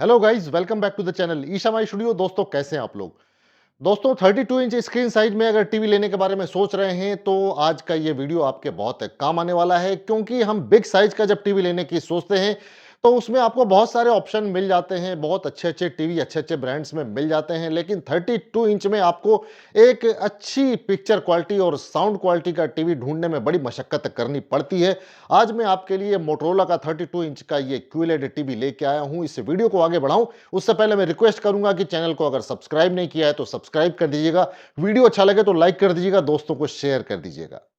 Hello guys, welcome back to the channel Isha my studio. दोस्तों, कैसे हैं आप लोग? दोस्तों, 32 इंच स्क्रीन साइज में अगर टीवी लेने के बारे में सोच रहे हैं तो आज का ये वीडियो आपके बहुत काम आने वाला है, क्योंकि हम बिग साइज का जब टीवी लेने की सोचते हैं तो उसमें आपको बहुत सारे ऑप्शन मिल जाते हैं। बहुत अच्छे-अच्छे टीवी अच्छे-अच्छे ब्रांड्स में मिल जाते हैं, लेकिन 32 इंच में आपको एक अच्छी पिक्चर क्वालिटी और साउंड क्वालिटी का टीवी ढूंढने में बड़ी मशक्कत करनी पड़ती है। आज मैं आपके लिए मोटोरोला का 32 इंच का ये क्यूएलईडी टीवी लेके आया हूं। इस वीडियो को आगे बढ़ाऊं उससे पहले मैं रिक्वेस्ट करूंगा कि चैनल को अगर सब्सक्राइब नहीं किया है तो सब्सक्राइब कर दीजिएगा। वीडियो अच्छा लगे तो लाइक कर दीजिएगा, दोस्तों को शेयर कर दीजिएगा।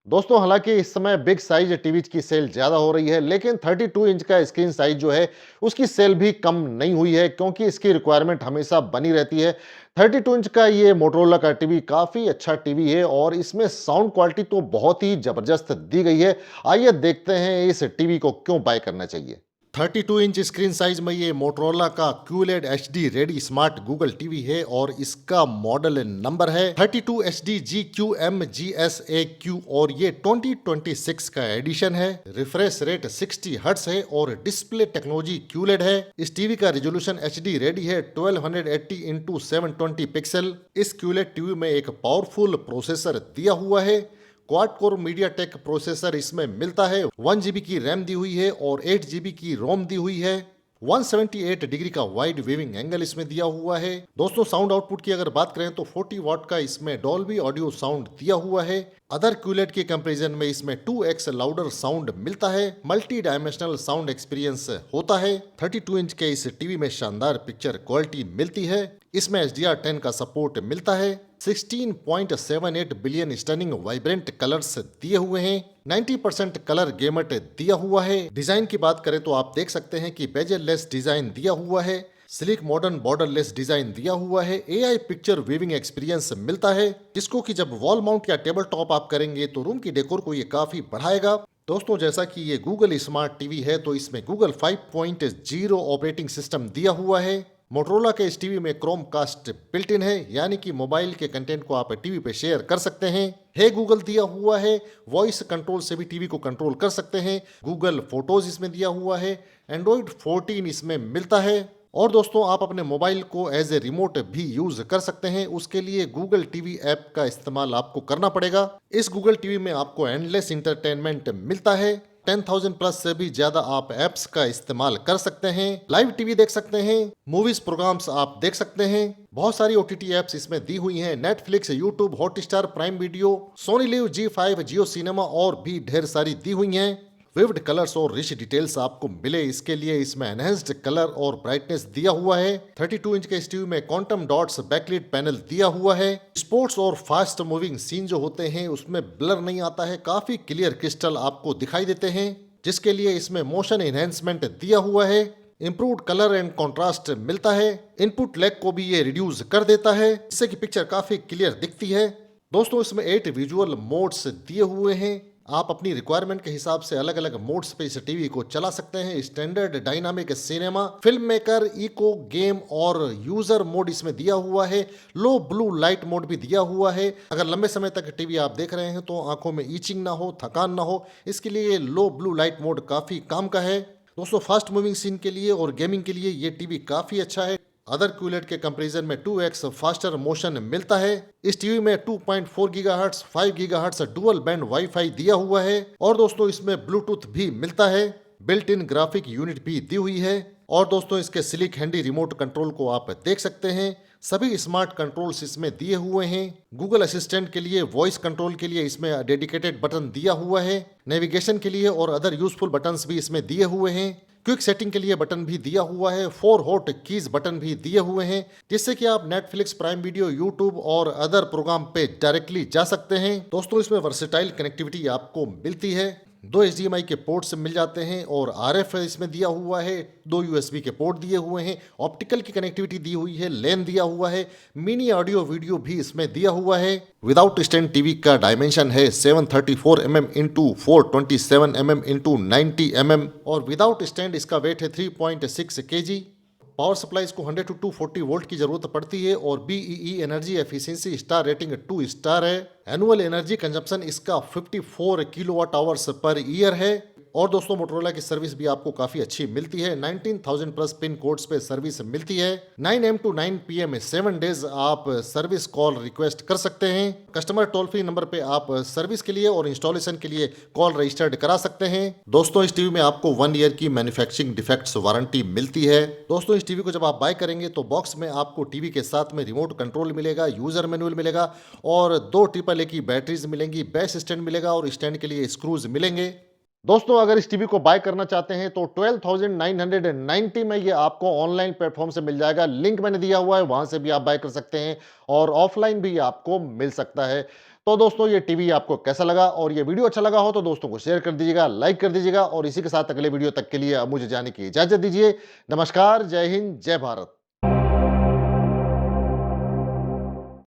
दोस्तों, हालांकि इस समय बिग साइज टीवी की सेल ज्यादा हो रही है, लेकिन 32 इंच का स्क्रीन साइज जो है उसकी सेल भी कम नहीं हुई है, क्योंकि इसकी रिक्वायरमेंट हमेशा बनी रहती है। 32 इंच का ये मोटोरोला का टीवी काफी अच्छा टीवी है और इसमें साउंड क्वालिटी तो बहुत ही जबरदस्त दी गई है। आइए देखते हैं इस टीवी को क्यों बाय करना चाहिए। 32 इंच स्क्रीन साइज में ये मोटोरोला का QLED HD ready smart Google TV है और इसका मॉडल नंबर है 32HD GQM GSAQ और ये 2026 का एडिशन है। रिफ्रेश रेट 60 हर्ट्ज है और डिस्प्ले टेक्नोलॉजी QLED है। इस टीवी का रेजोल्यूशन HD रेडी है 1280 इंटू 720 पिक्सल। इस QLED टीवी में एक पावरफुल प्रोसेसर दिया हुआ है। क्वाड कोर मीडियाटेक प्रोसेसर इसमें मिलता है। 1 GB की रैम दी हुई है और 8 GB की रोम दी हुई है। 178 डिग्री का वाइड वेविंग एंगल इसमें दिया हुआ है। दोस्तों, साउंड आउटपुट की अगर बात करें तो 40 वॉट का इसमें डॉल्बी ऑडियो साउंड दिया हुआ है। अदर QLED के कंपैरिजन में इसमें 2x लाउडर साउंड मिलता है। मल्टी डायमेंशनल साउंड एक्सपीरियंस होता है। 32 इंच के इस टीवी में शानदार पिक्चर क्वालिटी मिलती है। इसमें HDR10 का सपोर्ट मिलता है। 16.78 बिलियन स्टनिंग वाइब्रेंट कलर्स दिए हुए हैं। 90% कलर गेमट दिया हुआ है। डिजाइन की बात करें तो आप देख सकते हैं कि बेजल लेस डिजाइन दिया हुआ है। Sleek modern borderless design दिया हुआ है। AI पिक्चर वीविंग एक्सपीरियंस मिलता है, जिसको कि जब वॉल माउंट या टेबल टॉप आप करेंगे तो रूम की डेकोर को ये काफी बढ़ाएगा। दोस्तों, जैसा कि ये गूगल स्मार्ट टीवी है तो इसमें गूगल 5.0 ऑपरेटिंग सिस्टम दिया हुआ है। मोटोरोला के इस टीवी में क्रोम कास्ट बिल्ट इन है, यानी कि मोबाइल के कंटेंट को आप टीवी पे शेयर कर सकते हैं। हे गूगल दिया हुआ है। वॉइस कंट्रोल से भी टीवी को कंट्रोल कर सकते हैं। गूगल फोटोज इसमें दिया हुआ है। एंड्रॉइड 14 इसमें मिलता है। और दोस्तों, आप अपने मोबाइल को एज ए रिमोट भी यूज कर सकते हैं। उसके लिए गूगल टीवी ऐप का इस्तेमाल आपको करना पड़ेगा। इस गूगल टीवी में आपको एंडलेस इंटरटेनमेंट मिलता है। 10,000 प्लस से भी ज्यादा आप एप्स का इस्तेमाल कर सकते हैं। लाइव टीवी देख सकते हैं। मूवीज प्रोग्राम्स आप देख सकते हैं। बहुत सारी OTT एप्स इसमें दी हुई हैं। Netflix, YouTube, Hotstar, Prime Video, Sony LIV, G5, Jio cinema और भी ढेर सारी दी हुई हैं। विविड कलर्स और रिच डिटेल्स आपको मिले, इसके लिए इसमें एनहेंस्ड कलर और ब्राइटनेस दिया हुआ है। 32 इंच के इस टीवी में क्वांटम डॉट्स बैकलाइट पैनल दिया हुआ है। स्पोर्ट्स और फास्ट मूविंग सीन जो होते हैं उसमें ब्लर नहीं आता है, काफी क्लियर क्रिस्टल आपको दिखाई देते हैं, जिसके लिए इसमें मोशन एनहेंसमेंट दिया हुआ है। इंप्रूव्ड कलर एंड कंट्रास्ट मिलता है। इनपुट लैग को भी ये रिड्यूस कर देता है, जिससे कि पिक्चर काफी क्लियर दिखती है। दोस्तों, इसमें 8 विजुअल मोड्स दिए हुए हैं। आप अपनी रिक्वायरमेंट के हिसाब से अलग अलग मोड्स पे इस टीवी को चला सकते हैं। Standard, dynamic, cinema, film maker, eco, game और यूजर मोड इसमें दिया हुआ है। लो ब्लू लाइट मोड भी दिया हुआ है। अगर लंबे समय तक टीवी आप देख रहे हैं तो आंखों में ईचिंग ना हो, थकान ना हो, इसके लिए लो ब्लू लाइट मोड काफी काम का है। दोस्तों, फास्ट मूविंग सीन के लिए और गेमिंग के लिए ये टीवी काफी अच्छा है। अदर QLED के कंपैरिजन में 2x फास्टर मोशन मिलता है। इस टीवी में 2.4 GHz 5 GHz dual band wifi दिया हुआ है। और दोस्तों, इसमें ब्लूटूथ भी मिलता है। बिल्ट इन ग्राफिक यूनिट भी दी हुई है। और दोस्तों, इसके स्लिक हैंडी रिमोट कंट्रोल को आप देख सकते हैं। सभी स्मार्ट कंट्रोल्स इसमें दिए हुए हैं। गूगल असिस्टेंट के लिए, वॉइस कंट्रोल के लिए इसमें डेडिकेटेड बटन दिया हुआ है। नेविगेशन के लिए और अदर यूजफुल बटन्स भी इसमें दिए हुए हैं। क्विक सेटिंग के लिए बटन भी दिया हुआ है। 4 हॉट कीज बटन भी दिए हुए हैं, जिससे कि आप नेटफ्लिक्स, प्राइम वीडियो, यूट्यूब और अदर प्रोग्राम पे डायरेक्टली जा सकते हैं। दोस्तों, इसमें वर्सेटाइल कनेक्टिविटी आपको मिलती है। 2 HDMI के पोर्ट्स मिल जाते हैं और RF इसमें दिया हुआ है। 2 USB के पोर्ट दिए हुए हैं। ऑप्टिकल की कनेक्टिविटी दी हुई है। लेन दिया हुआ है। मिनी ऑडियो वीडियो भी इसमें दिया हुआ है। विदाउट स्टैंड टीवी का डायमेंशन है 734 mm into 427 mm into 90 mm और विदाउट स्टैंड इसका वेट है 3.6 kg। पावर सप्लाई को 100 to 240 वोल्ट की जरूरत पड़ती है और BEE energy efficiency star rating 2 star है। एनुअल एनर्जी कंजप्शन इसका 54 किलोवाट आवर्स पर ईयर है। और दोस्तों मोटरोला की सर्विस भी आपको काफी अच्छी मिलती है। 19,000 प्लस पिन कोड्स पे सर्विस मिलती है। 9 AM to 9 PM 7 डेज आप सर्विस कॉल रिक्वेस्ट कर सकते हैं। कस्टमर टोल फ्री नंबर पे आप सर्विस के लिए और इंस्टॉलेशन के लिए कॉल रजिस्टर्ड करा सकते हैं। दोस्तों इस टीवी में आपको 1 ईयर की मैन्युफैक्चरिंग डिफेक्ट्स वारंटी मिलती है। दोस्तों इस टीवी को जब आप बाय करेंगे तो बॉक्स में आपको टीवी के साथ में रिमोट कंट्रोल मिलेगा, यूजर मैनुअल मिलेगा और 2 AAA की बैटरीज मिलेंगी, बेस स्टैंड मिलेगा और स्टैंड के लिए स्क्रूज मिलेंगे। दोस्तों अगर इस टीवी को बाय करना चाहते हैं तो 12,990 में ये आपको ऑनलाइन प्लेटफॉर्म से मिल जाएगा। लिंक मैंने दिया हुआ है, वहां से भी आप बाय कर सकते हैं और ऑफलाइन भी आपको मिल सकता है। तो दोस्तों ये टीवी आपको कैसा लगा और ये वीडियो अच्छा लगा हो तो दोस्तों को शेयर कर दीजिएगा, लाइक कर दीजिएगा और इसी के साथ अगले वीडियो तक के लिए अब मुझे जाने की इजाजत दीजिए। नमस्कार, जय हिंद, जय भारत।